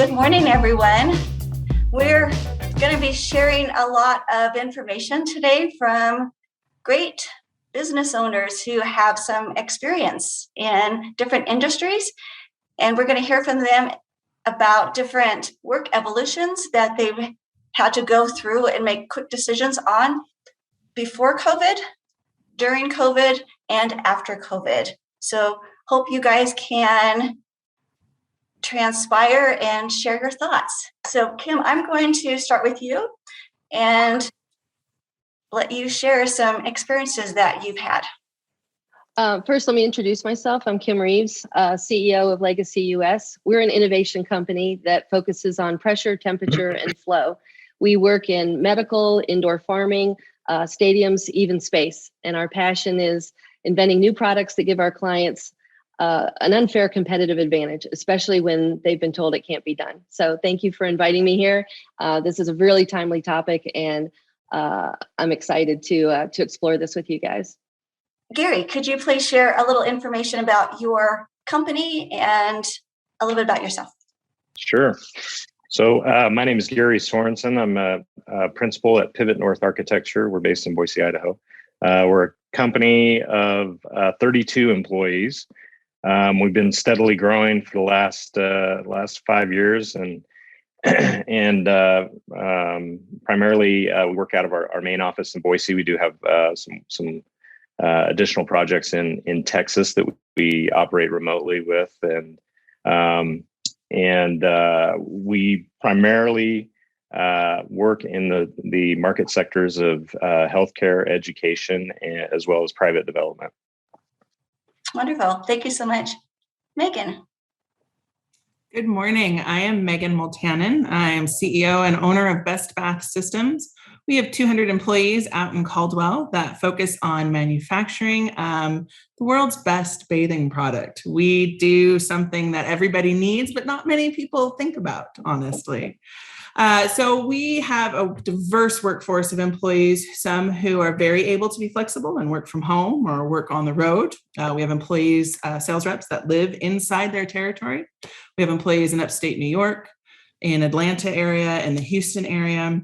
Good morning, everyone. We're going to be sharing a lot of information today from great business owners who have some experience in different industries. And we're going to hear from them about different work evolutions that they've had to go through and make quick decisions on before COVID, during COVID, and after COVID. So hope you guys can transpire and share your thoughts. So Kim, I'm going to start with you and let you share some experiences that you've had. First, let me introduce myself. I'm Kim Reeves, CEO of Legacy US. We're an innovation company that focuses on pressure, temperature, and flow. We work in medical, indoor farming, stadiums, even space. And our passion is inventing new products that give our clients an unfair competitive advantage, especially when they've been told it can't be done. So thank you for inviting me here. This is a really timely topic, and I'm excited to explore this with you guys. Gary, could you please share a little information about your company and a little bit about yourself? Sure. So my name is Gary Sorensen. I'm a principal at Pivot North Architecture. We're based in Boise, Idaho. We're a company of 32 employees. We've been steadily growing for the last 5 years, and primarily we work out of our main office in Boise. We do have some additional projects in Texas that we operate remotely with, and we primarily work in the market sectors of healthcare, education, as well as private development. Wonderful. Thank you so much. Megan. Good morning. I am Megan Multanen. I am CEO and owner of Best Bath Systems. We have 200 employees out in Caldwell that focus on manufacturing the world's best bathing product. We do something that everybody needs, but not many people think about, honestly. So we have a diverse workforce of employees, some who are very able to be flexible and work from home or work on the road. We have employees, sales reps that live inside their territory. We have employees in upstate New York, in Atlanta area, in the Houston area,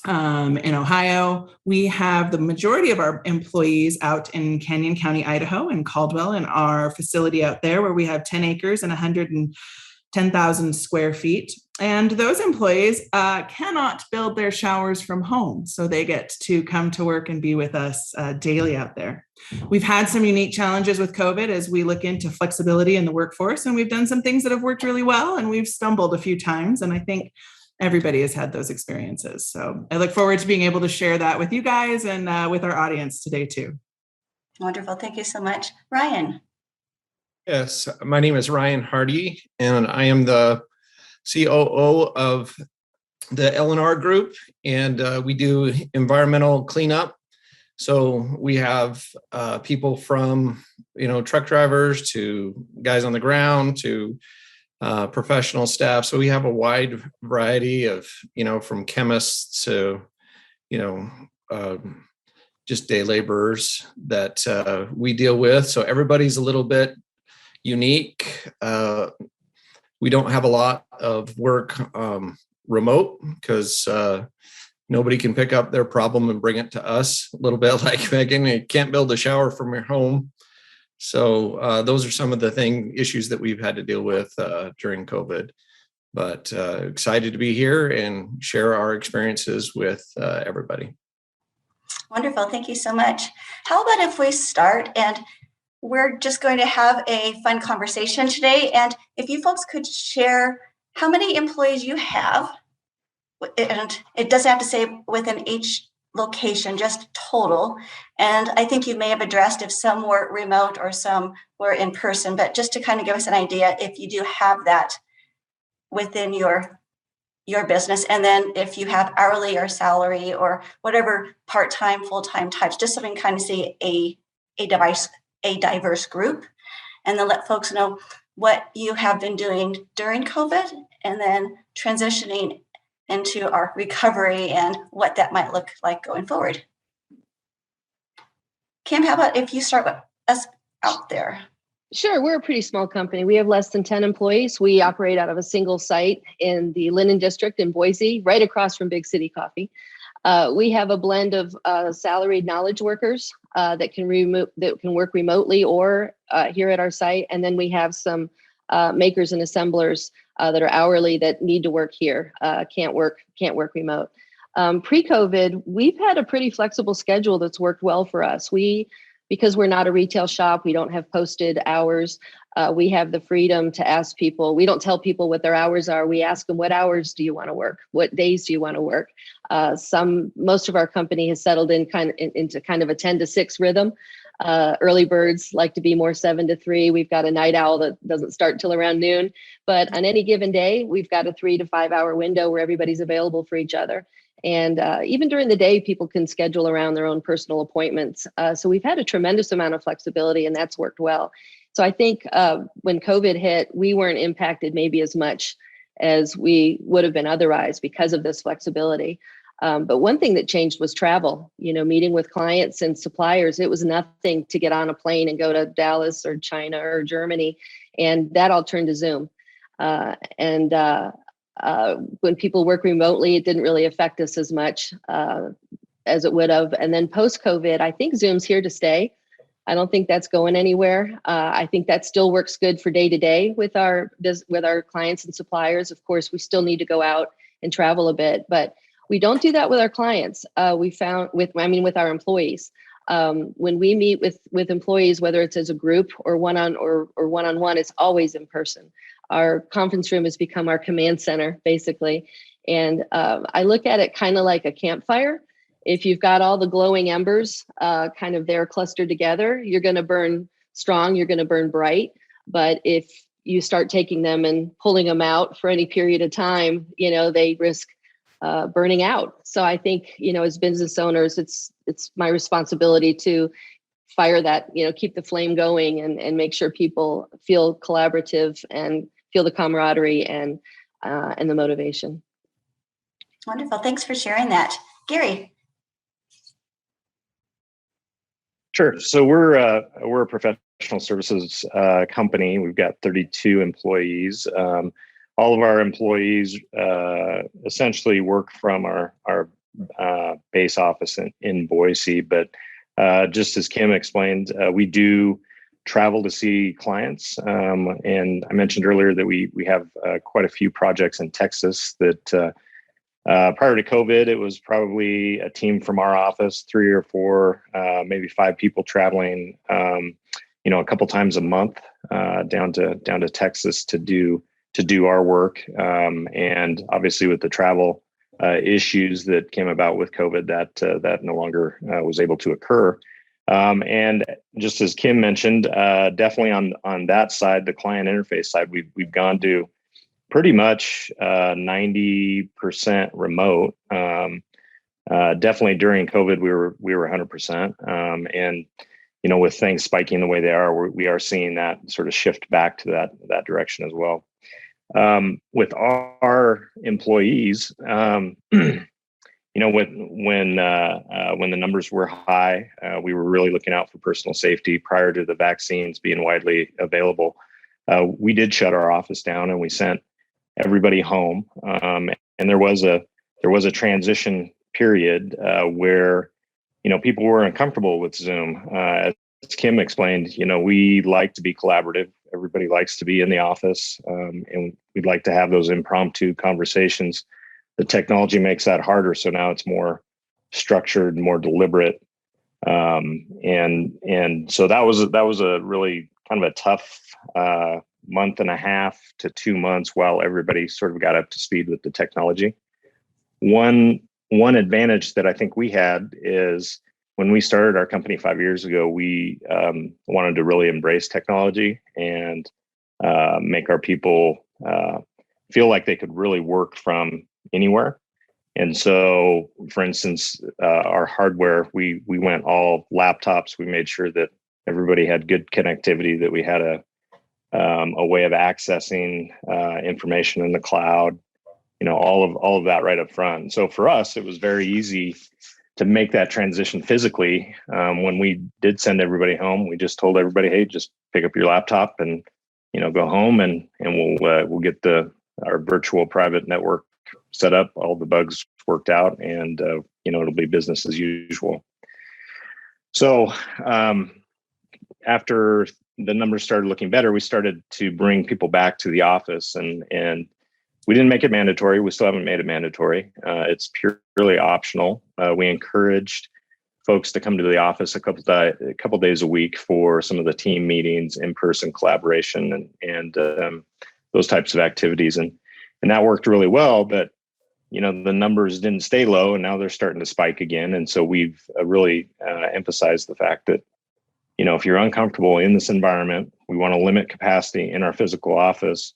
in Ohio. We have the majority of our employees out in Canyon County, Idaho, in Caldwell, in our facility out there where we have 10 acres and 110,000 square feet. And those employees cannot build their showers from home, so they get to come to work and be with us daily out there. We've had some unique challenges with COVID as we look into flexibility in the workforce, and we've done some things that have worked really well, and we've stumbled a few times, and I think everybody has had those experiences. So I look forward to being able to share that with you guys and with our audience today too. Wonderful. Thank you so much. Ryan. Yes, my name is Ryan Hardy, and I am the COO of the L&R Group, and we do environmental cleanup. So we have people from, truck drivers to guys on the ground to professional staff. So we have a wide variety of, from chemists to, just day laborers that we deal with. So everybody's a little bit unique. We don't have a lot of work remote because nobody can pick up their problem and bring it to us. A little bit like Megan, you can't build a shower from your home. So those are some of the issues that we've had to deal with during COVID. But excited to be here and share our experiences with everybody. Wonderful. Thank you so much. How about if we start, and we're just going to have a fun conversation today. And if you folks could share how many employees you have, and it doesn't have to say within each location, just total. And I think you may have addressed if some were remote or some were in person, but just to kind of give us an idea if you do have that within your business. And then if you have hourly or salary or whatever part-time, full-time types, just so we can kind of see a diverse group, and then let folks know what you have been doing during COVID and then transitioning into our recovery and what that might look like going forward. Kim, how about if you start with us out there? Sure, we're a pretty small company. We have less than 10 employees. We operate out of a single site in the Linden District in Boise, right across from Big City Coffee. We have a blend of salaried knowledge workers that can work remotely or here at our site, and then we have some makers and assemblers that are hourly that need to work here, can't work remote. Pre-COVID, we've had a pretty flexible schedule that's worked well for us. Because we're not a retail shop, we don't have posted hours. We have the freedom to ask people. We don't tell people what their hours are. We ask them, what hours do you want to work? What days do you want to work? Most of our company has settled into kind of a 10 to 6 rhythm. Early birds like to be more 7 to 3. We've got a night owl that doesn't start till around noon. But on any given day, we've got a 3 to 5 hour window where everybody's available for each other. And even during the day, people can schedule around their own personal appointments. So we've had a tremendous amount of flexibility, and that's worked well. So I think when COVID hit, we weren't impacted maybe as much as we would have been otherwise because of this flexibility. But one thing that changed was travel, meeting with clients and suppliers. It was nothing to get on a plane and go to Dallas or China or Germany. And that all turned to Zoom. When people work remotely, it didn't really affect us as much as it would have. And then post-COVID, I think Zoom's here to stay. I don't think that's going anywhere. I think that still works good for day to day with our clients and suppliers. Of course, we still need to go out and travel a bit, but we don't do that with our clients. We found with our employees. When we meet with employees, whether it's as a group or one-on-one, it's always in person. Our conference room has become our command center, basically. And I look at it kind of like a campfire. If you've got all the glowing embers kind of there clustered together, you're going to burn strong, you're going to burn bright. But if you start taking them and pulling them out for any period of time, they risk burning out. So I think, as business owners, it's my responsibility to fire that, keep the flame going and make sure people feel collaborative and feel the camaraderie and the motivation. Wonderful. Thanks for sharing that. Gary. Sure. So we're a professional services company. We've got 32 employees. All of our employees essentially work from our base office in Boise, but just as Kim explained, we do travel to see clients. And I mentioned earlier that we have quite a few projects in Texas that prior to COVID, it was probably a team from our office, 3 or 4, maybe 5 people traveling, a couple times a month down to Texas to do our work. And obviously with the travel issues that came about with COVID, that no longer was able to occur. And just as Kim mentioned, definitely on that side, the client interface side, we've gone to pretty much 90% remote. Definitely during COVID, we were 100%. And with things spiking the way they are, we are seeing that sort of shift back to that direction as well. With our employees, when the numbers were high, we were really looking out for personal safety prior to the vaccines being widely available. We did shut our office down and we sent everybody home. And there was a transition period where people were uncomfortable with Zoom. As Kim explained, we like to be collaborative. Everybody likes to be in the office, and we'd like to have those impromptu conversations. The technology makes that harder, so now it's more structured, more deliberate, and so that was a really kind of a tough month and a half to 2 months while everybody sort of got up to speed with the technology. One advantage that I think we had is when we started our company 5 years ago, we wanted to really embrace technology and make our people feel like they could really work from anywhere. And so, for instance, our hardware, we went all laptops. We made sure that everybody had good connectivity, that we had a way of accessing information in the cloud, all of that right up front. And so for us, it was very easy make that transition physically. When we did send everybody home, we just told everybody, hey, just pick up your laptop and, go home, and we'll get our virtual private network set up, all the bugs worked out, and it'll be business as usual. So after the numbers started looking better, we started to bring people back to the office, and we didn't make it mandatory. We still haven't made it mandatory. It's purely optional. We encouraged folks to come to the office a couple days a week for some of the team meetings, in-person collaboration, and those types of activities, and that worked really well. But the numbers didn't stay low, and now they're starting to spike again. And so we've really emphasized the fact that if you're uncomfortable in this environment, we want to limit capacity in our physical office.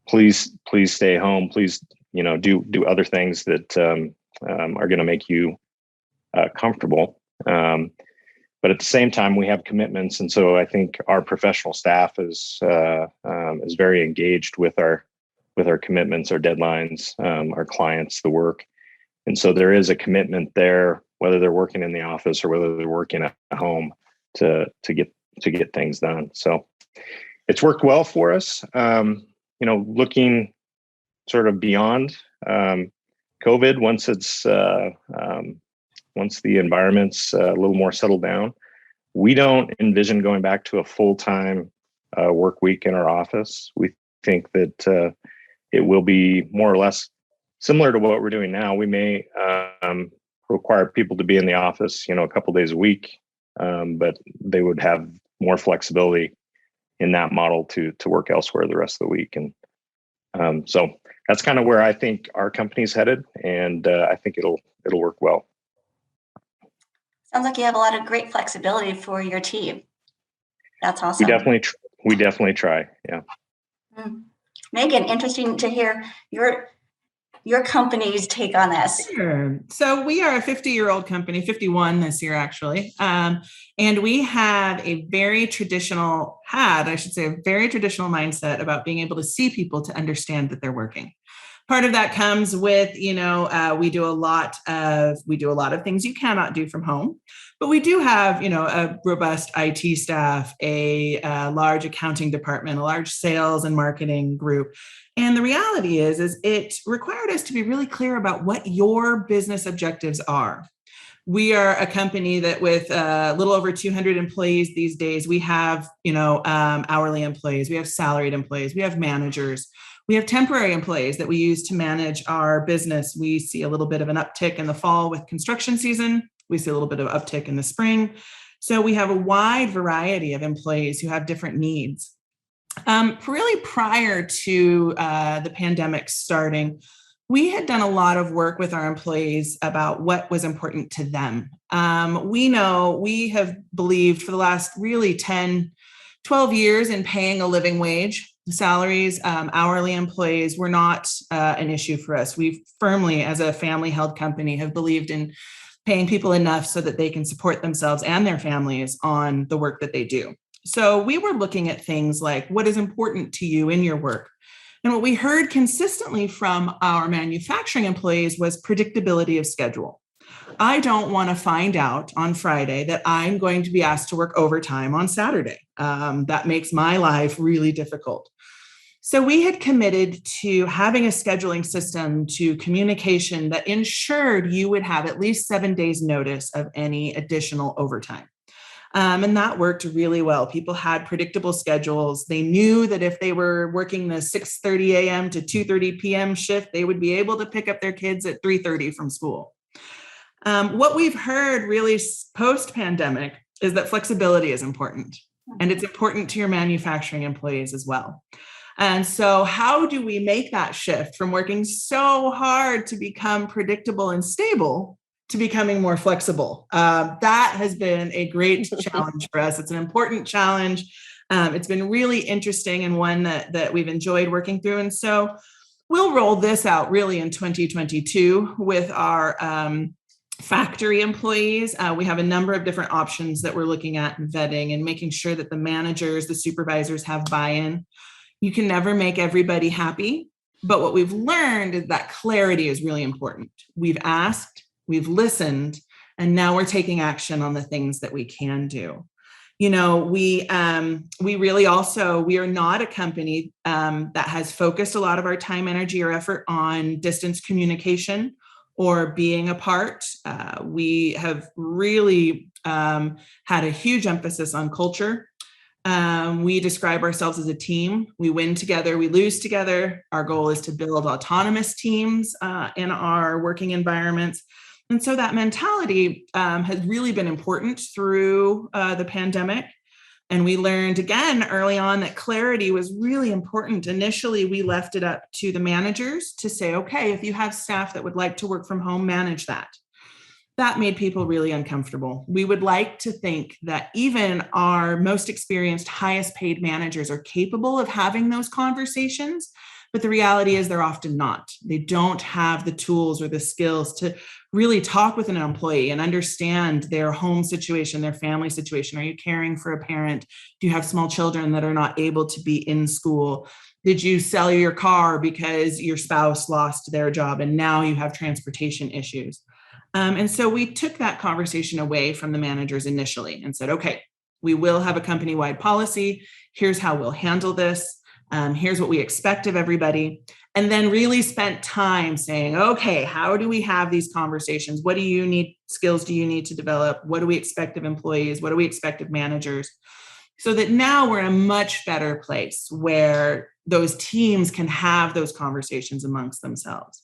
Please stay home. Please do other things that are going to make you comfortable. But at the same time, we have commitments, and so I think our professional staff is very engaged with our commitments, our deadlines, our clients, the work, and so there is a commitment there, whether they're working in the office or whether they're working at home, to get things done. So it's worked well for us. Looking sort of beyond COVID, once the environment's a little more settled down, we don't envision going back to a full-time work week in our office. We think that it will be more or less similar to what we're doing now. We may require people to be in the office, a couple days a week, but they would have more flexibility in that model to work elsewhere the rest of the week. And so that's kind of where I think our company's headed, and I think it'll work well. Sounds like you have a lot of great flexibility for your team. That's awesome. We definitely try. Yeah. Megan, interesting to hear your company's take on this. Sure. So we are a 50-year-old company, 51 this year, actually. And we have a very traditional mindset about being able to see people to understand that they're working. Part of that comes with, we do a lot of things you cannot do from home, but we do have, a robust IT staff, a large accounting department, a large sales and marketing group. And the reality is it required us to be really clear about what your business objectives are. We are a company that with a little over 200 employees these days, we have, hourly employees, we have salaried employees, we have managers. We have temporary employees that we use to manage our business. We see a little bit of an uptick in the fall with construction season. We see a little bit of uptick in the spring. So we have a wide variety of employees who have different needs. Really prior to the pandemic starting, we had done a lot of work with our employees about what was important to them. We have believed for the last really 10, 12 years in paying a living wage. Salaries, hourly employees were not an issue for us. We firmly, as a family-held company, have believed in paying people enough so that they can support themselves and their families on the work that they do. So we were looking at things like what is important to you in your work. And what we heard consistently from our manufacturing employees was predictability of schedule. I don't want to find out on Friday that I'm going to be asked to work overtime on Saturday. That makes my life really difficult. So we had committed to having a scheduling system, to communication that ensured you would have at least 7 days notice of any additional overtime. And that worked really well. People had predictable schedules. They knew that if they were working the 6:30 a.m. to 2:30 p.m. shift, they would be able to pick up their kids at 3:30 from school. What we've heard really post-pandemic is that flexibility is important, and it's important to your manufacturing employees as well. And so how do we make that shift from working so hard to become predictable and stable to becoming more flexible? That has been a great challenge for us. It's an important challenge. It's been really interesting and one that we've enjoyed working through. And so we'll roll this out really in 2022 with our factory employees. We have a number of different options that we're looking at and vetting and making sure that the managers, the supervisors have buy-in. You can never make everybody happy, but what we've learned is that clarity is really important. We've asked, we've listened, And now we're taking action on the things that we can do. You know, we really also, we are not a company that has focused a lot of our time, energy, or effort on distance communication or being apart. We have really had a huge emphasis on culture. We describe ourselves as a team. We win together, we lose together. Our goal is to build autonomous teams in our working environments. And so that mentality has really been important through the pandemic. And we learned again early on that clarity was really important. Initially, we left it up to the managers to say, okay, if you have staff that would like to work from home, manage that. That made people really uncomfortable. We would like to think that even our most experienced, highest paid managers are capable of having those conversations. But the reality is they're often not. They don't have the tools or the skills to really talk with an employee and understand their home situation, their family situation. Are you caring for a parent? Do you have small children that are not able to be in school? Did you sell your car because your spouse lost their job and now you have transportation issues? And so we took that conversation away from the managers initially and said, okay, we will have a company-wide policy. Here's how we'll handle this. Here's what we expect of everybody. And then really spent time saying, okay, how do we have these conversations? What do you need? Skills do you need to develop? What do we expect of employees? What do we expect of managers? So that now we're in a much better place where those teams can have those conversations amongst themselves.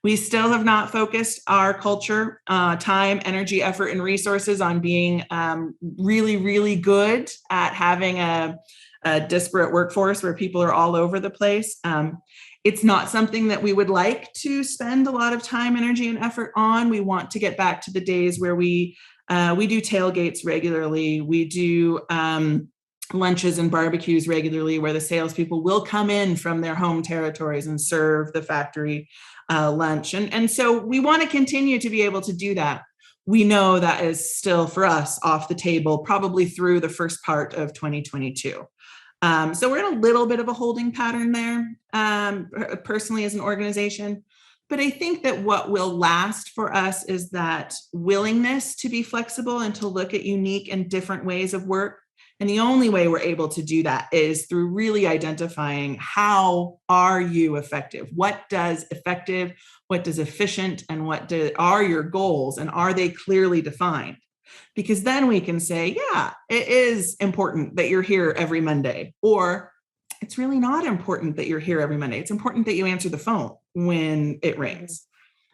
We still have not focused our culture, time, energy, effort, and resources on being really, really good at having a disparate workforce where people are all over the place. It's not something that we would like to spend a lot of time, energy, and effort on. We want to get back to the days where we do tailgates regularly. We do lunches and barbecues regularly where the salespeople will come in from their home territories and serve the factory lunch. And so we want to continue to be able to do that. We know that is still for us off the table, probably through the first part of 2022. So we're in a little bit of a holding pattern there, personally as an organization. But I think that what will last for us is that willingness to be flexible and to look at unique and different ways of work. And the only way we're able to do that is through really identifying how are you effective? What does effective, what does efficient, and are your goals, and are they clearly defined? Because then we can say, yeah, it is important that you're here every Monday, or it's really not important that you're here every Monday. It's important that you answer the phone when it rings.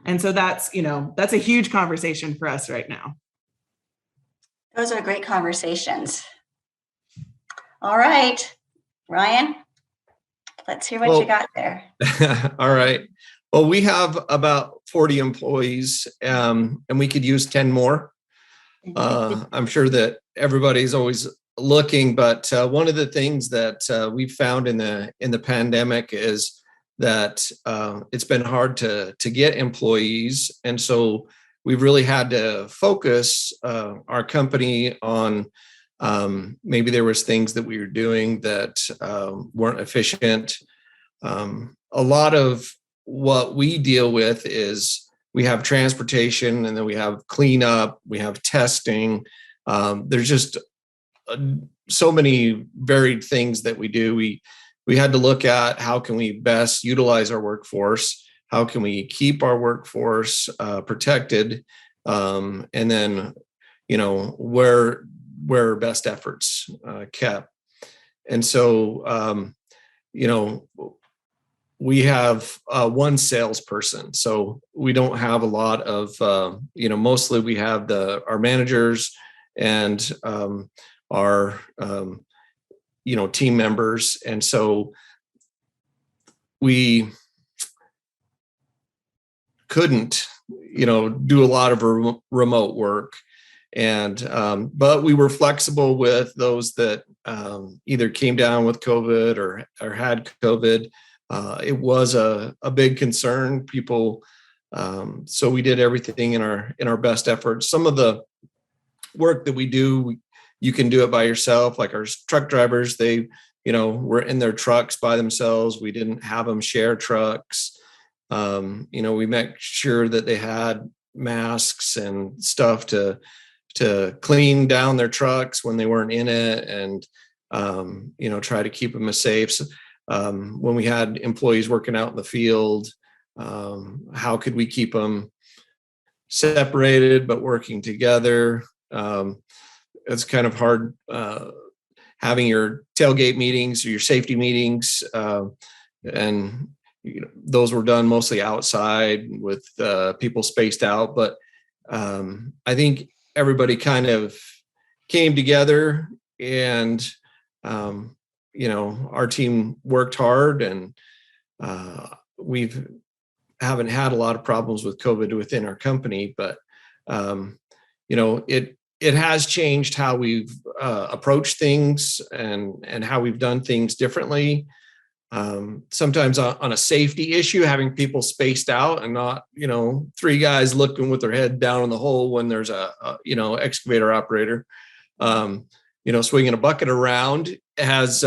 And so that's a huge conversation for us right now. Those are great conversations. All right, Ryan, let's hear what you got there. All right. Well, we have about 40 employees, and we could use 10 more. I'm sure that everybody's always looking, but one of the things that we've found in the pandemic is that it's been hard to get employees, and so we've really had to focus our company on maybe there was things that we were doing that weren't efficient. A lot of what we deal with is we have transportation, and then we have cleanup, we have testing. There's just so many varied things that we do. We had to look at how can we best utilize our workforce, how can we keep our workforce protected, and then where best efforts kept. And so we have one salesperson, so we don't have a lot of mostly we have our managers and our team members, and so we couldn't do a lot of remote work. And but we were flexible with those that either came down with COVID or had COVID. It was a big concern. People, so we did everything in our best efforts. Some of the work that we do, you can do it by yourself. Like our truck drivers, they were in their trucks by themselves. We didn't have them share trucks. We make sure that they had masks and stuff to clean down their trucks when they weren't in it, and try to keep them as safe. So, when we had employees working out in the field, how could we keep them separated but working together? It's kind of hard having your tailgate meetings or your safety meetings, and those were done mostly outside with people spaced out. But I think everybody kind of came together, and our team worked hard, and we've haven't had a lot of problems with COVID within our company, but it has changed how we've approached things and how we've done things differently. Sometimes on a safety issue, having people spaced out and not, three guys looking with their head down in the hole when there's a excavator operator, swinging a bucket around has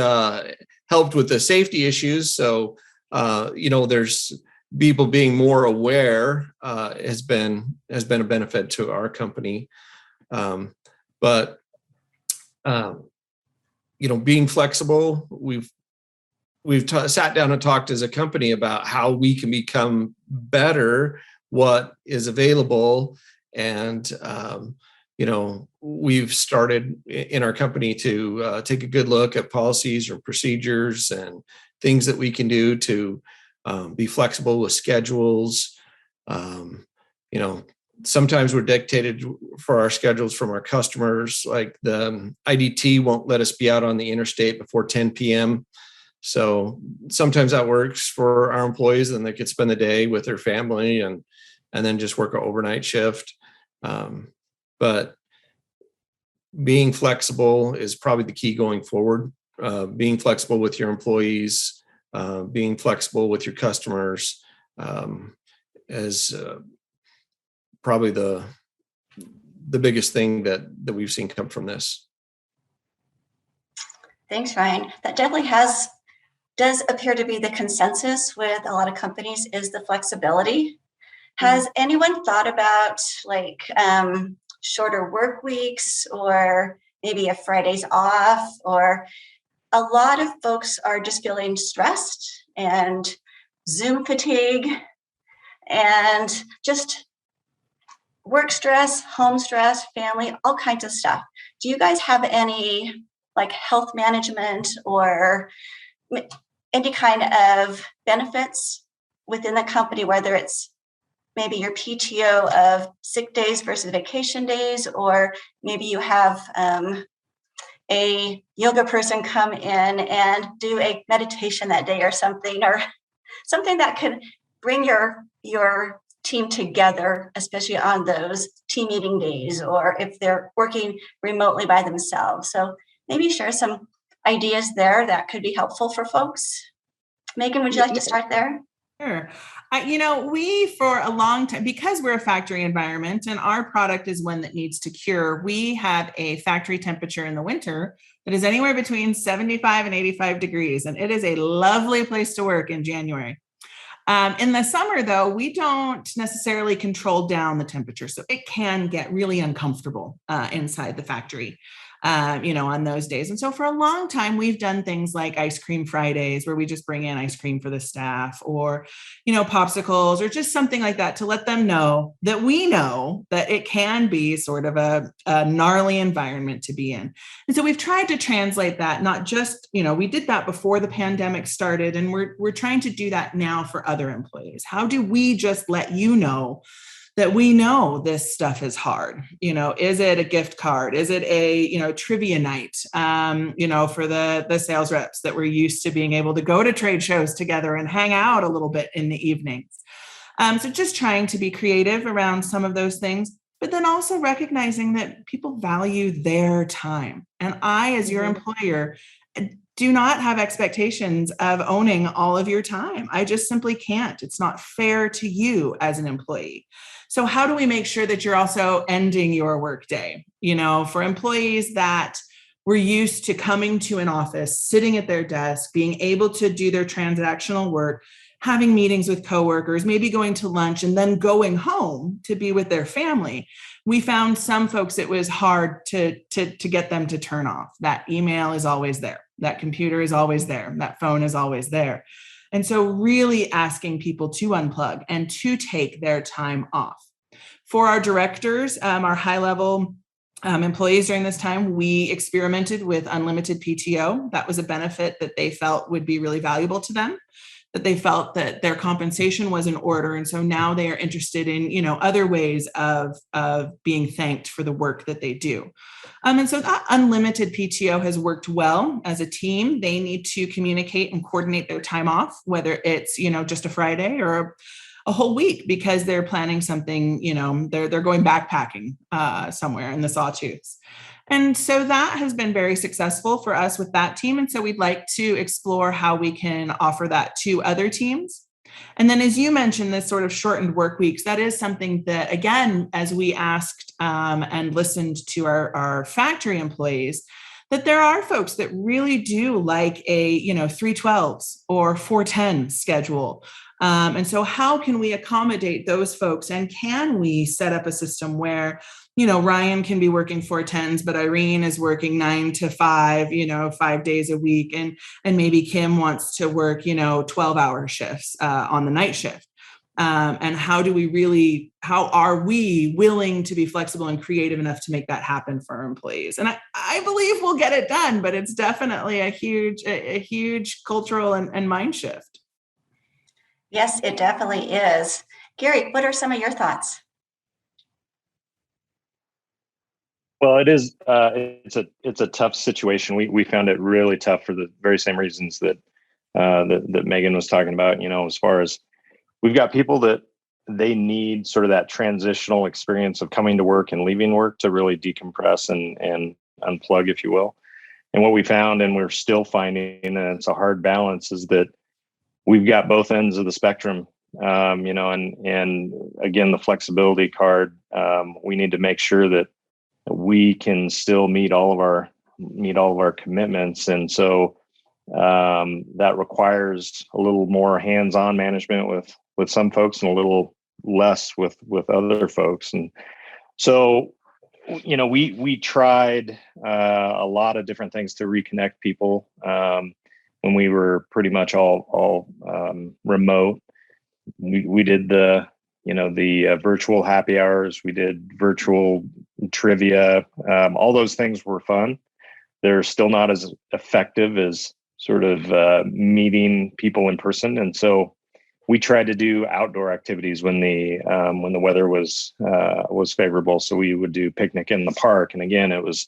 helped with the safety issues. So, there's people being more aware has been a benefit to our company. But being flexible, we've sat down and talked as a company about how we can become better, what is available. And, we've started in our company to take a good look at policies or procedures and things that we can do to be flexible with schedules. Sometimes we're dictated for our schedules from our customers, like the IDT won't let us be out on the interstate before 10 p.m. So sometimes that works for our employees, and they could spend the day with their family and then just work an overnight shift. But being flexible is probably the key going forward. Being flexible with your employees, being flexible with your customers is probably the biggest thing that we've seen come from this. Thanks, Ryan. That definitely does appear to be the consensus with a lot of companies, is the flexibility. Has anyone thought about shorter work weeks, or maybe a Fridays off? Or a lot of folks are just feeling stressed and Zoom fatigue and just work stress, home stress, family, all kinds of stuff. Do you guys have any health management or any kind of benefits within the company, whether it's maybe your PTO of sick days versus vacation days, or maybe you have a yoga person come in and do a meditation that day or something that could bring your team together, especially on those team meeting days, or if they're working remotely by themselves. So maybe share some ideas there that could be helpful for folks. Megan, would you like to start there? Sure. We, for a long time, because we're a factory environment and our product is one that needs to cure, we have a factory temperature in the winter that is anywhere between 75 and 85 degrees. And it is a lovely place to work in January. In the summer, though, we don't necessarily control down the temperature. So it can get really uncomfortable inside the factory. On those days. And so for a long time, we've done things like ice cream Fridays, where we just bring in ice cream for the staff, or, popsicles, or just something like that to let them know that we know that it can be sort of a gnarly environment to be in. And so we've tried to translate that, not just, we did that before the pandemic started, and we're trying to do that now for other employees. How do we just let you know that we know this stuff is hard? Is it a gift card? Is it a, trivia night, for the sales reps that we're used to being able to go to trade shows together and hang out a little bit in the evenings. So just trying to be creative around some of those things, but then also recognizing that people value their time. And I, as your employer, do not have expectations of owning all of your time. I just simply can't. It's not fair to you as an employee. So how do we make sure that you're also ending your workday? For employees that were used to coming to an office, sitting at their desk, being able to do their transactional work, having meetings with coworkers, maybe going to lunch and then going home to be with their family. We found some folks it was hard to get them to turn off. That email is always there. That computer is always there. That phone is always there. And so really asking people to unplug and to take their time off. For our directors, our high-level employees during this time, we experimented with unlimited PTO. That was a benefit that they felt would be really valuable to them, that they felt that their compensation was in order. And so now they are interested in, other ways of being thanked for the work that they do. And so that unlimited PTO has worked well as a team. They need to communicate and coordinate their time off, whether it's, just a Friday or a whole week, because they're planning something, they're going backpacking somewhere in the Sawtooths. And so that has been very successful for us with that team. And so we'd like to explore how we can offer that to other teams. And then, as you mentioned, this sort of shortened work weeks, that is something that, again, as we asked and listened to our factory employees, that there are folks that really do like a, 312s or 410 schedule. And so how can we accommodate those folks? And can we set up a system where, Ryan can be working 410s, but Irene is working 9 to 5, 5 days a week. And maybe Kim wants to work, 12-hour shifts on the night shift. And how are we willing to be flexible and creative enough to make that happen for our employees? And I believe we'll get it done, but it's definitely a huge cultural and mind shift. Yes, it definitely is. Gary, what are some of your thoughts? Well, it is. It's a tough situation. We found it really tough for the very same reasons that Megan was talking about. As far as we've got people that they need sort of that transitional experience of coming to work and leaving work to really decompress and unplug, if you will. And what we found, and we're still finding, and it's a hard balance, is that we've got both ends of the spectrum, and again, the flexibility card. We need to make sure that we can still meet all of our commitments, and so that requires a little more hands-on management with some folks and a little less with other folks. And so, we tried a lot of different things to reconnect people when we were pretty much all remote. We did the virtual happy hours. We did virtual trivia. All those things were fun. They're still not as effective as sort of meeting people in person. And so we tried to do outdoor activities when the weather was favorable. So we would do picnic in the park. And again, it was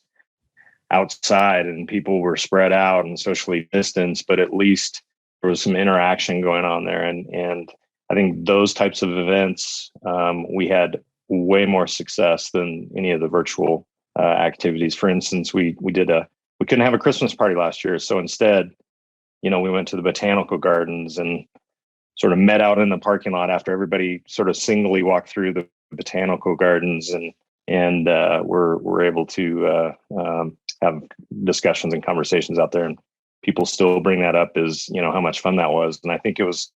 outside and people were spread out and socially distanced, but at least there was some interaction going on there. And I think those types of events, we had way more success than any of the virtual activities. For instance, we couldn't have a Christmas party last year. So instead, we went to the botanical gardens and sort of met out in the parking lot after everybody sort of singly walked through the botanical gardens, and we're able to have discussions and conversations out there. And people still bring that up as, how much fun that was. And I think it was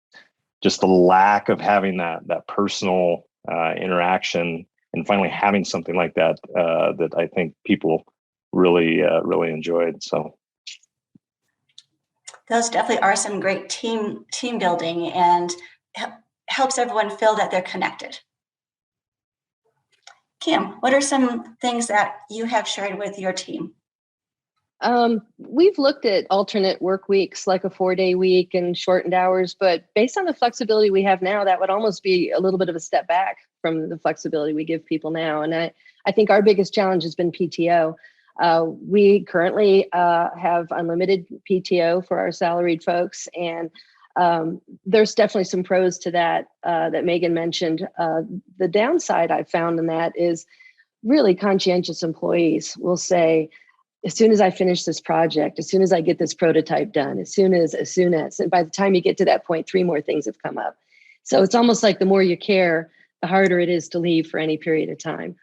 just the lack of having that personal interaction and finally having something like that that I think people really enjoyed. So those definitely are some great team building and helps everyone feel that they're connected. Kim, what are some things that you have shared with your team? We've looked at alternate work weeks, like a 4-day week and shortened hours, but based on the flexibility we have now, that would almost be a little bit of a step back from the flexibility we give people now. And I think our biggest challenge has been PTO. We currently have unlimited PTO for our salaried folks, and there's definitely some pros to that that Megan mentioned. The downside I've found in that is really conscientious employees will say, as soon as I finish this project, as soon as I get this prototype done, as soon as, and by the time you get to that point, 3 more things have come up. So it's almost like the more you care, the harder it is to leave for any period of time.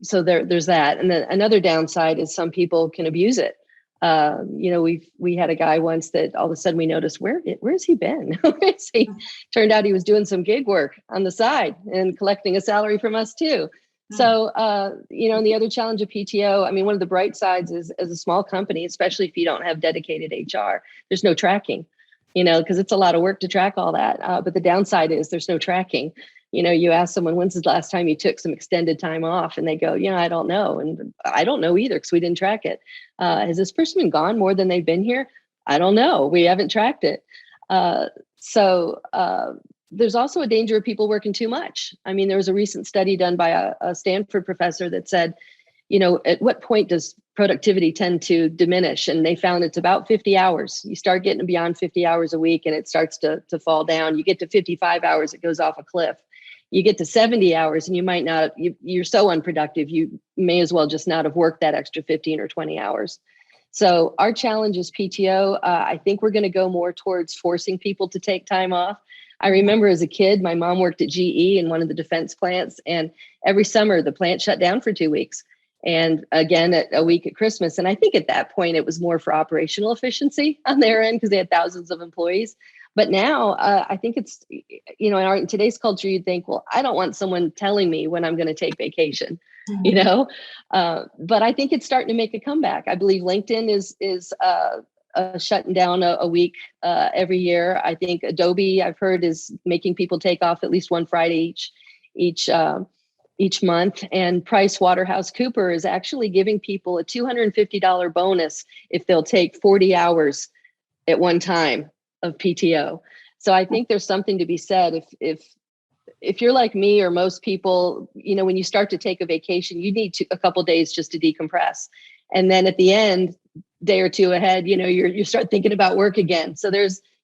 So there's that. And then another downside is some people can abuse it. We had a guy once that all of a sudden we noticed, where's he been? Where's he? Turned out he was doing some gig work on the side and collecting a salary from us too. So, and the other challenge of PTO, I mean, one of the bright sides is as a small company, especially if you don't have dedicated HR, there's no tracking, because it's a lot of work to track all that. But the downside is there's no tracking. You ask someone, when's the last time you took some extended time off? And they go, I don't know. And I don't know either because we didn't track it. Has this person been gone more than they've been here? I don't know. We haven't tracked it. So there's also a danger of people working too much. I mean, there was a recent study done by a Stanford professor that said, at what point does productivity tend to diminish? And they found it's about 50 hours. You start getting beyond 50 hours a week and it starts to fall down. You get to 55 hours, it goes off a cliff. You get to 70 hours and you might not, you're so unproductive, you may as well just not have worked that extra 15 or 20 hours. So our challenge is PTO. I think we're going to go more towards forcing people to take time off. I remember as a kid, my mom worked at GE in one of the defense plants, and every summer the plant shut down for 2 weeks. And again, a week at Christmas. And I think at that point, it was more for operational efficiency on their end because they had thousands of employees. But now I think it's, in today's culture, you'd think, well, I don't want someone telling me when I'm going to take vacation, but I think it's starting to make a comeback. I believe LinkedIn is shutting down a week every year. I think Adobe, I've heard, is making people take off at least one Friday each month. And PricewaterhouseCoopers is actually giving people a $250 bonus if they'll take 40 hours at one time of PTO. So I think there's something to be said. If you're like me or most people, when you start to take a vacation, you need a couple days just to decompress. And then at the end, day or two ahead, you start thinking about work again. So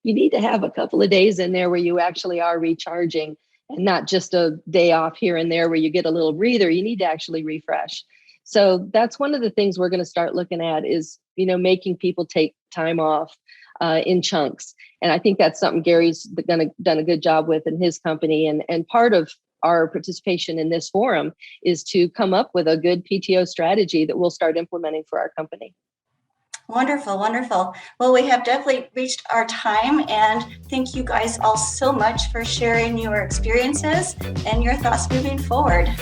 you need to have a couple of days in there where you actually are recharging and not just a day off here and there where you get a little breather. You need to actually refresh. So that's one of the things we're going to start looking at is, making people take time off in chunks. And I think that's something Gary's done a good job with in his company. And part of our participation in this forum is to come up with a good PTO strategy that we'll start implementing for our company. Wonderful, wonderful. Well, we have definitely reached our time, and thank you guys all so much for sharing your experiences and your thoughts moving forward.